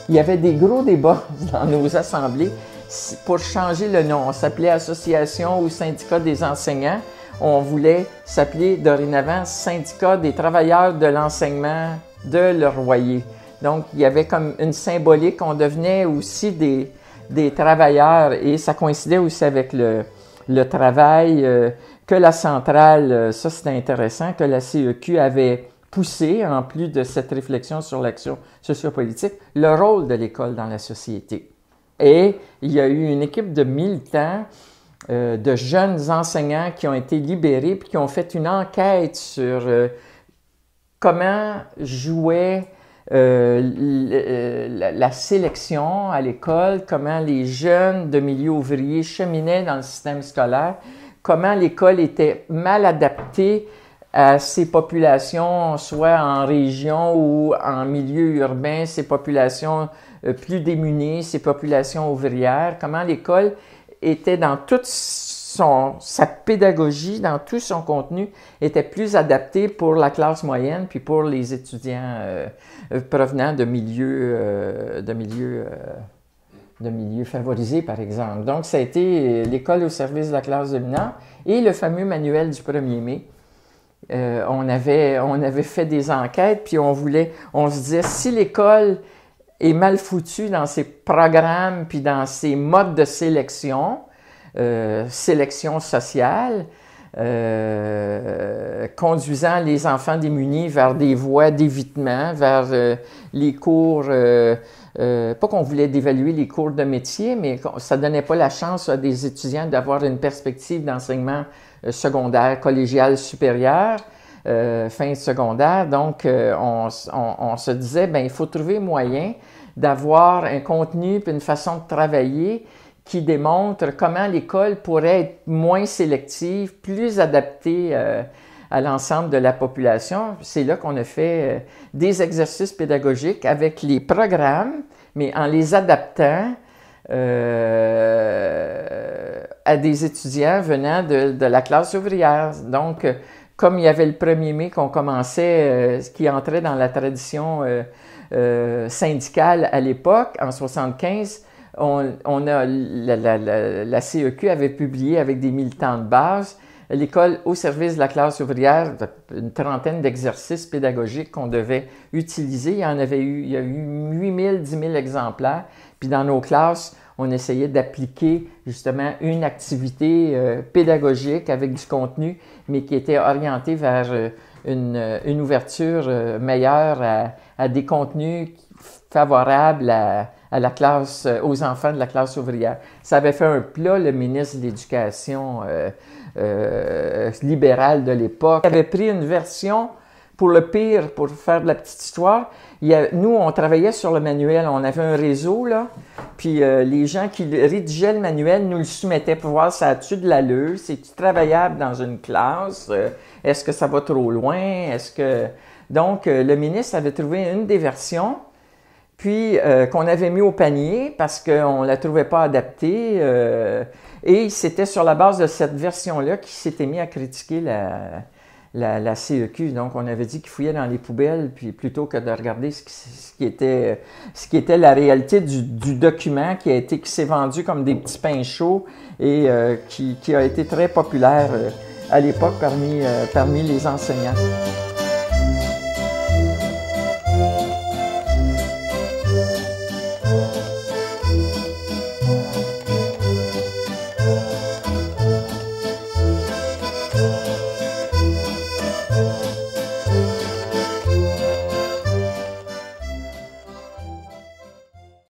il y avait des gros débats dans nos assemblées pour changer le nom. On s'appelait Association ou Syndicat des enseignants. On voulait s'appeler dorénavant Syndicat des travailleurs de l'enseignement de Leroyer. Donc, il y avait comme une symbolique. On devenait aussi des travailleurs et ça coïncidait aussi avec le travail que la centrale, ça c'était intéressant, que la CEQ avait poussé, en plus de cette réflexion sur l'action sociopolitique, le rôle de l'école dans la société. Et il y a eu une équipe de militants, de jeunes enseignants qui ont été libérés puis qui ont fait une enquête sur comment jouait la sélection à l'école, comment les jeunes de milieu ouvrier cheminaient dans le système scolaire, comment l'école était mal adaptée à ces populations, soit en région ou en milieu urbain, ces populations plus démunies, ces populations ouvrières, comment l'école était dans toute sa pédagogie, dans tout son contenu, était plus adaptée pour la classe moyenne puis pour les étudiants provenant de milieux favorisés, par exemple. Donc, ça a été l'école au service de la classe dominante et le fameux manuel du 1er mai. On avait fait des enquêtes, puis on se disait, si l'école est mal foutue dans ses programmes, puis dans ses modes de sélection, sélection sociale, conduisant les enfants démunis vers des voies d'évitement, vers les cours, pas qu'on voulait dévaluer les cours de métier, mais ça ne donnait pas la chance à des étudiants d'avoir une perspective d'enseignement secondaire, collégial supérieur, fin de secondaire. Donc, on se disait, bien, il faut trouver moyen d'avoir un contenu et une façon de travailler qui démontre comment l'école pourrait être moins sélective, plus adaptée à l'ensemble de la population. C'est là qu'on a fait des exercices pédagogiques avec les programmes, mais en les adaptant à des étudiants venant de la classe ouvrière. Donc, comme il y avait le 1er mai qu'on commençait, qui entrait dans la tradition syndicale à l'époque, en 1975, la CEQ avait publié avec des militants de base l'école au service de la classe ouvrière, une trentaine d'exercices pédagogiques qu'on devait utiliser. Il y a eu 8 000, 10 000 exemplaires. Puis dans nos classes, on essayait d'appliquer justement une activité pédagogique avec du contenu, mais qui était orientée vers une ouverture meilleure à des contenus favorables à la classe, aux enfants de la classe ouvrière. Ça avait fait un plat, le ministre de l'Éducation libéral de l'époque. Il avait pris une version, pour le pire, pour faire de la petite histoire. Nous, on travaillait sur le manuel, on avait un réseau, là, puis les gens qui rédigeaient le manuel nous le soumettaient pour voir si ça a-tu de l'allure, c'est-tu travaillable dans une classe, est-ce que ça va trop loin, Donc, le ministre avait trouvé une des versions, puis qu'on avait mis au panier parce qu'on ne la trouvait pas adaptée. Et c'était sur la base de cette version-là qu'il s'était mis à critiquer la CEQ. Donc, on avait dit qu'il fouillait dans les poubelles, puis plutôt que de regarder ce qui était la réalité du document qui s'est vendu comme des petits pains chauds et qui a été très populaire à l'époque parmi les enseignants.